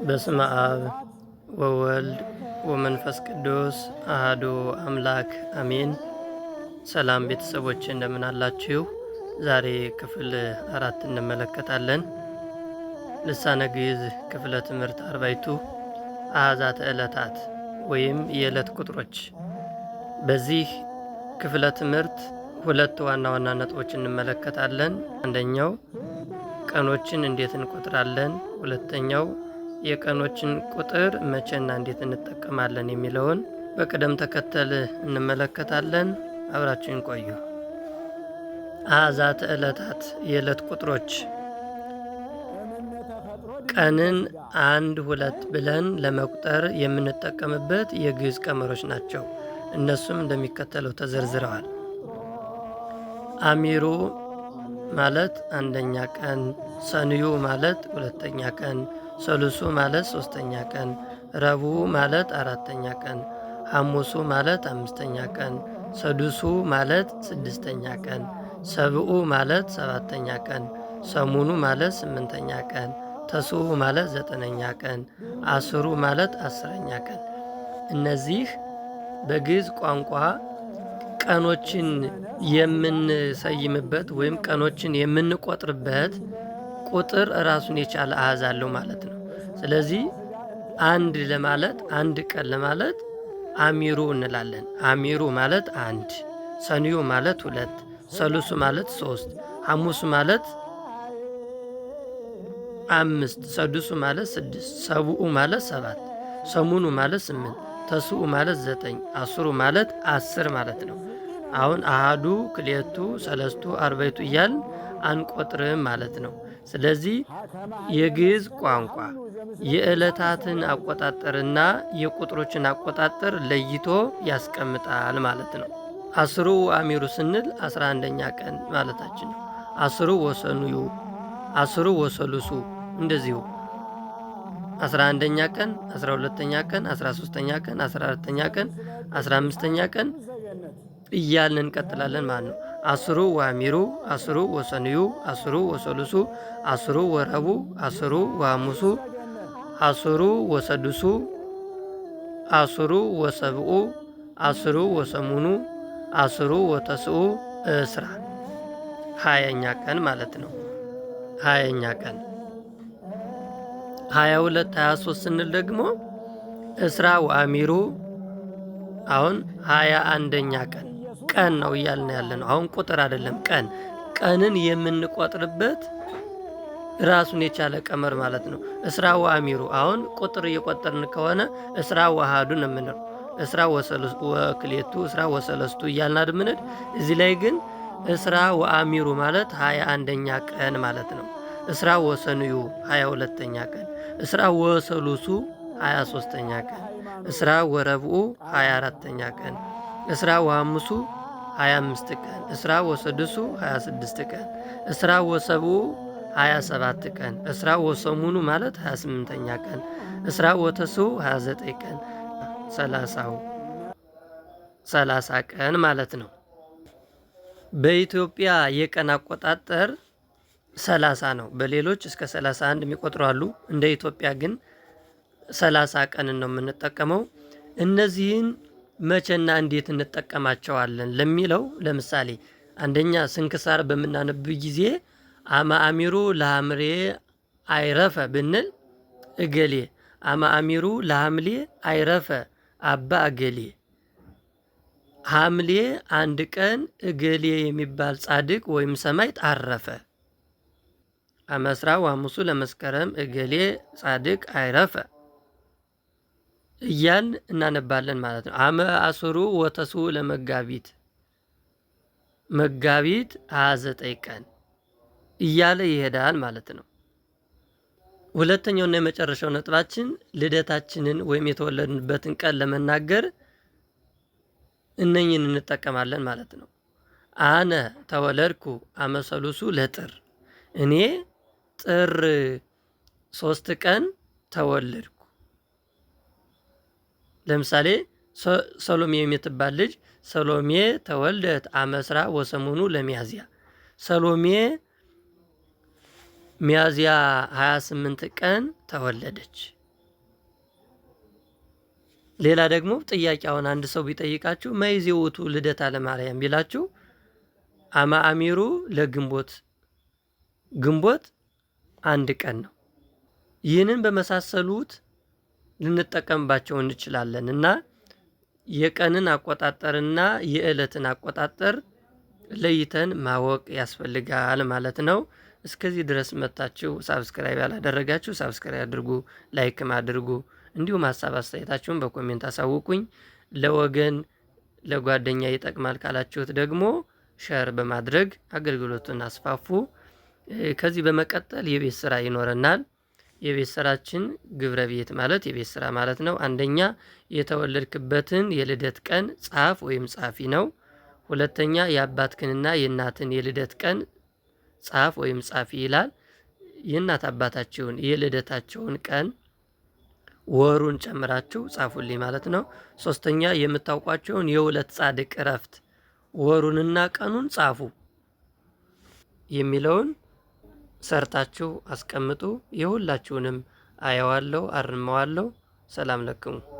በስመ አብ ወወልድ ወመንፈስ ቅዱስ አሐዱ አምላክ አሜን። ሰላም ቤተሰቦች እንደምን አላችሁ? ዛሬ ክፍል 4 እንመለከታለን። ልሳነ ግዕዝ ክፍለ ትምህርት አርባዕቱ አኀዛተ ዕለታት ወይም የዕለት ቁጥሮች። በዚህ ክፍለ ትምህርት ሁለት ዋና ዋና ነጥቦች እንመለከታለን። አንደኛው ቀኖችን እንዴት እንቆጥራለን፣ ሁለተኛው የቀኖችን ቁጥር መቼና እንዴት እንጠቀማለን የሚለውን በቅደም ተከተል እንመለከታለን። አብራችሁን ቆዩ። አኀዛተ ዕለታት የዕለት ቁጥሮች ቀንን 1 2 ብለን ለመቁጠር የምንጠቀምበት የግዕዝ ቀመሮች ናቸው። እነሱም እንደሚከተለው ተዘርዝረዋል። አሚሩ ማለት አንደኛ ቀን፣ ሰንዩ ማለት ሁለተኛ ቀን፣ ሰሉሱ ማለት ሶስተኛ ቀን፣ ረቡዕ ማለት አራተኛ ቀን፣ ሐሙሱ ማለት አምስተኛ ቀን፣ ሰዱሱ ማለት ስድስተኛ ቀን፣ ሰብኡ ማለት ሰባተኛ ቀን፣ ሰሙኑ ማለት ስምንተኛ ቀን፣ ተስዑ ማለት ዘጠነኛ ቀን፣ አስሩ ማለት 10ኛ ቀን። እነዚህ በግዕዝ ቋንቋ ቀኖችን የምንሰይምበት ወይም ቀኖችን የምንቆጥርበት ቁጥር ራሱን የቻለ አሃዝ አለው ማለት ነው። ስለዚህ አንድ ለማለት አንድ ቀን ለማለት አሚሩ እንላለን። አሚሩ ማለት 1፣ ሰንዩ ማለት 2፣ ሰሉሱ ማለት 3፣ ሐሙሱ ማለት 5፣ ሰዱሱ ማለት 6፣ ሰብኡ ማለት 7፣ ሰሙኑ ማለት 8፣ ተስዑ ማለት 9፣ አስሩ ማለት 10 ማለት ነው። አሁን አሃዱ ክልኤቱ ሰለስቱ አርባዕቱ እያልን አንቆጥርም ማለት ነው። ስለዚህ የግዕዝ ቋንቋ የዕለታትን አቆጣጠርና የቁጥሮችን አቆጣጠር ለይቶ ያስቀምጣል ማለት ነው። አስሩ አሚሩ ስንል 11ኛ ቀን ማለታችን ነው። አስሩ ወሰኑዩ፣ አስሩ ወሰሉሱ እንደዚሁ 11ኛ ቀን፣ 12ኛ ቀን፣ 13ኛ ቀን፣ 14ኛ ቀን፣ 15ኛ ቀን እያልን እንቀጥላለን ማለት ነው። አስሩ ወአሚሩ፣ አስሩ ወሰንዩ፣ አስሩ ወሰሉሱ፣ አስሩ ወረቡዕ፣ አስሩ ወሐሙሱ፣ አስሩ ወሰዱሱ፣ አስሩ ወሰብኡ፣ አስሩ ወሰሙኑ፣ አስሩ ወተስዑ፣ እስራ 20ኛ ቀን ማለት ነው። 20ኛ ቀን 22 23 ስንል ደግሞ እስራ ወአሚሩ አሁን 21ኛ ቀን ነው እያልን ያለ ነው። አሁን ቁጥር አይደለም ቀንን የምንቆጥርበት ራሱን የቻለ ቀመር ማለት ነው። እስራ ወአሚሩ አሁን ቁጥር እየቆጠርን ከሆነ እስራ ወአሐዱ ነው የምንለው። እስራ ወክልኤቱ፣ እስራ ወሰለስቱ እያልን አድምነድ። እዚህ ላይ ግን እስራ ወአሚሩ ማለት 21ኛ ቀን ማለት ነው። እስራ ወሰንዩ 22ኛ ቀን፣ እስራ ወሰሉሱ 23ኛ ቀን፣ እስራ ወረብኡ 24ኛ ቀን፣ እስራ ወሐሙሱ 25 ቀን፣ እስራ ወሰዱሱ 26 ቀን፣ እስራ ወሰብኡ 27 ቀን፣ እስራ ወሰሙኑ ማለት 28ኛ ቀን፣ እስራ ወተስዑ 29 ቀን፣ 30 ቀን ማለት ነው። በኢትዮጵያ የቀን አቆጣጠር 30 ነው። በሌሎች እስከ 31 የሚቆጥሩ አሉ። እንደ ኢትዮጵያ ግን 30 ቀንን ነው የምንጠቀመው። እነዚህን መቼና እንዴት እንጠቀማቸዋለን ለሚለው ለምሳሌ አንደኛ ስንክሳር በምናነብ ጊዜ አመአሚሩ ለሐምሌ አይረፈ ብንል እገሌ፣ አመአሚሩ ለሐምሌ አይረፈ አባ እገሌ፣ ሐምሌ 1 ቀን እገሌ የሚባል ጻድቅ ወይም ሰማዕት አረፈ። አመስራ ወሐሙሱ ለመስከረም እገሌ ጻድቅ አይረፈ እያልን እናነባለን ማለት ነው። አመ አስሩ ወተስዑ ለመጋቢት መጋቢት 29 ቀን እያለ ይሄዳል ማለት ነው። ሁለተኛውና የመጨረሻው ነጥባችን ልደታችንን ወይም የተወለድንበትን ቀን ለመናገር እነኝን እንጠቀማለን ማለት ነው። አነ ተወለድኩ አመ ሰሉሱ ለጥር፣ እኔ ጥር 3 ቀን ተወለድኩ። ለምሳሌ ሰሎሜ የምትባል ልጅ ሰሎሜ ተወልደት አመስራ ወሰሙኑ ለሚያዝያ፣ ሰሎሜ ሚያዝያ 28 ቀን ተወለደች ሌላ ደግሞ ጥያቄ አሁን አንድ ሰው ቢጠይቃችሁ መይዜ ውእቱ ልደታ ለማርያም ቢላችሁ አማአሚሩ ግንቦት አንድ ቀን ነው። ይህንን በመሳሰሉት ልንጠቀምባቸው እንችላለን እና የቀንን አቆጣጠርና የዕለትን አቆጣጠር ለይተን ማወቅ ያስፈልጋል ማለት ነው። እስከዚህ ድረስ መጣችሁ ሳብስክራይብ ያላደረጋችሁ ሳብስክራይብ አድርጉ፣ ላይክም አድርጉ። እንዲሁም ሀሳብ አስተያየታችሁን በኮሜንት አሳውቁኝ። ለወገን ለጓደኛ ይጠቅማል ካላችሁት ደግሞ ሸር በማድረግ አገልግሎቱን አስፋፉ። ከዚህ በመቀጠል የቤት ስራ ይኖረናል። የቤት ስራችን ግብረ ቤት ማለት የቤት ስራ ማለት ነው። አንደኛ የተወለድክበትን የልደት ቀን ጻፍ ወይም ጻፊ ነው። ሁለተኛ የአባትክንና የእናትን የልደት ቀን ጻፍ ወይም ጻፊ ይላል። የእናት አባታቸውን የልደታቸውን ቀን ወሩን ጨምራችሁ ጻፉልኝ ማለት ነው። ሶስተኛ የምታውቋቸውን የሁለት ጻድቅ እረፍት ወሩንና ቀኑን ጻፉ የሚለውን ሰርታችሁ አስቀምጡ። የሁላችሁንም አየዋለሁ፣ አርመዋለሁ። ሰላም ለክሙ።